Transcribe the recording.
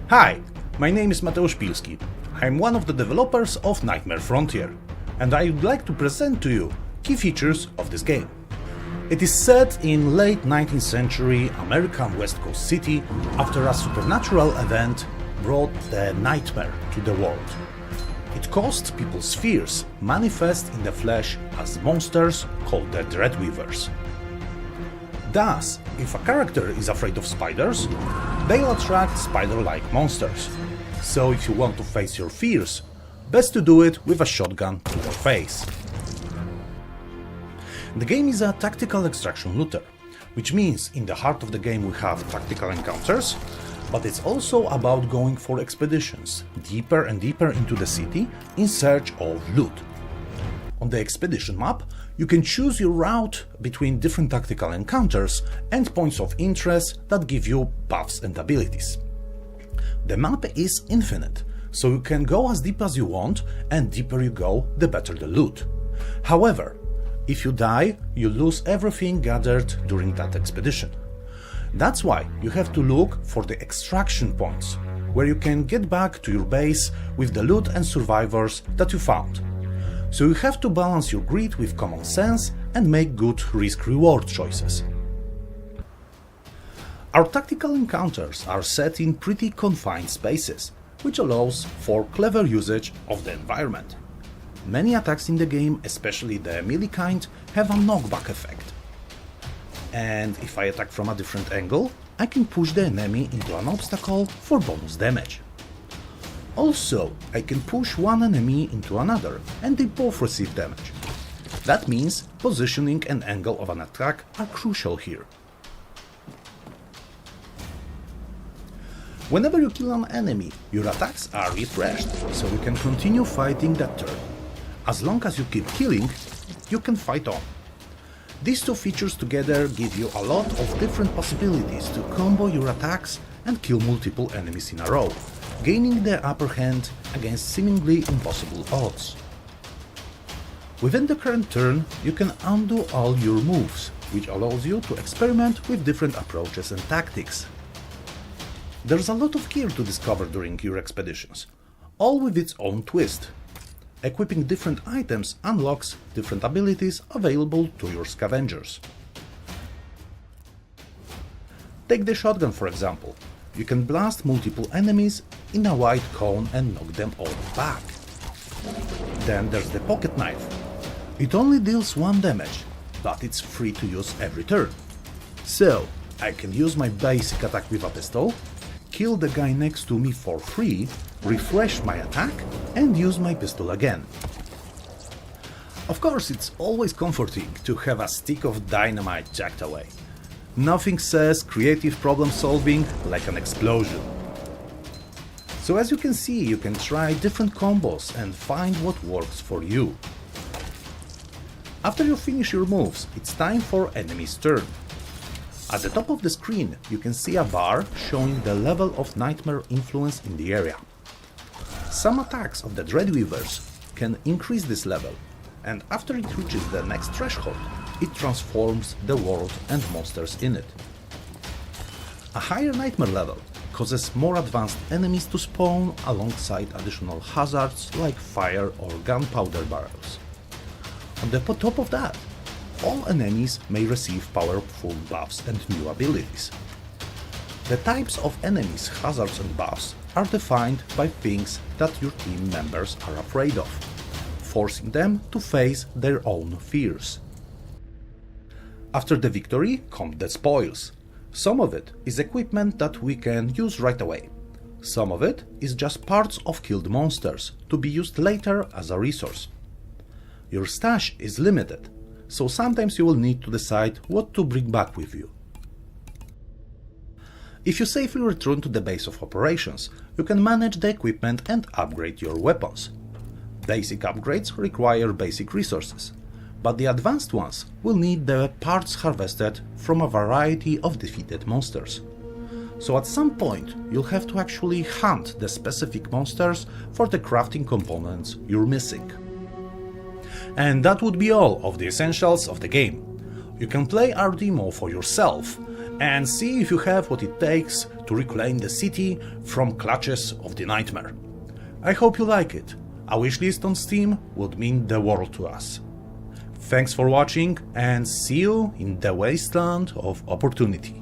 Hi, my name is Mateusz Pilski. I'm one of the developers of Nightmare Frontier, and I would like to present to you key features of this game. It is set in late 19th century American West Coast city after a supernatural event brought the nightmare to the world. It caused people's fears manifest in the flesh as monsters called the Dreadweavers. Thus, if a character is afraid of spiders, they'll attract spider-like monsters. So if you want to face your fears, best to do it with a shotgun to your face. The game is a tactical extraction looter, which means in the heart of the game we have tactical encounters, but it's also about going for expeditions, deeper and deeper into the city in search of loot. On the expedition map, you can choose your route between different tactical encounters and points of interest that give you buffs and abilities. The map is infinite, so you can go as deep as you want, and deeper you go, the better the loot. However, if you die, you lose everything gathered during that expedition. That's why you have to look for the extraction points, where you can get back to your base with the loot and survivors that you found. So you have to balance your greed with common sense and make good risk-reward choices. Our tactical encounters are set in pretty confined spaces, which allows for clever usage of the environment. Many attacks in the game, especially the melee kind, have a knockback effect. And if I attack from a different angle, I can push the enemy into an obstacle for bonus damage. Also, I can push one enemy into another, and they both receive damage. That means positioning and angle of an attack are crucial here. Whenever you kill an enemy, your attacks are refreshed, so you can continue fighting that turn. As long as you keep killing, you can fight on. These two features together give you a lot of different possibilities to combo your attacks and kill multiple enemies in a row, gaining the upper hand against seemingly impossible odds. Within the current turn, you can undo all your moves, which allows you to experiment with different approaches and tactics. There's a lot of gear to discover during your expeditions, all with its own twist. Equipping different items unlocks different abilities available to your scavengers. Take the shotgun for example. You can blast multiple enemies in a wide cone and knock them all back. Then there's the pocket knife. It only deals 1 damage, but it's free to use every turn. So, I can use my basic attack with a pistol, kill the guy next to me for free, refresh my attack, and use my pistol again. Of course, it's always comforting to have a stick of dynamite jacked away. Nothing says creative problem solving like an explosion. So as you can see, you can try different combos and find what works for you. After you finish your moves, it's time for enemy's turn. At the top of the screen, you can see a bar showing the level of nightmare influence in the area. Some attacks of the Dreadweavers can increase this level, and after it reaches the next threshold, it transforms the world and monsters in it. A higher nightmare level causes more advanced enemies to spawn alongside additional hazards like fire or gunpowder barrels. On the top of that, all enemies may receive powerful buffs and new abilities. The types of enemies, hazards and buffs are defined by things that your team members are afraid of, forcing them to face their own fears. After the victory come the spoils. Some of it is equipment that we can use right away. Some of it is just parts of killed monsters to be used later as a resource. Your stash is limited, so sometimes you will need to decide what to bring back with you. If you safely return to the base of operations, you can manage the equipment and upgrade your weapons. Basic upgrades require basic resources, but the advanced ones will need the parts harvested from a variety of defeated monsters. So at some point you'll have to actually hunt the specific monsters for the crafting components you're missing. And that would be all of the essentials of the game. You can play our demo for yourself and see if you have what it takes to reclaim the city from clutches of the nightmare. I hope you like it. A wishlist on Steam would mean the world to us. Thanks for watching and see you in the wasteland of opportunity.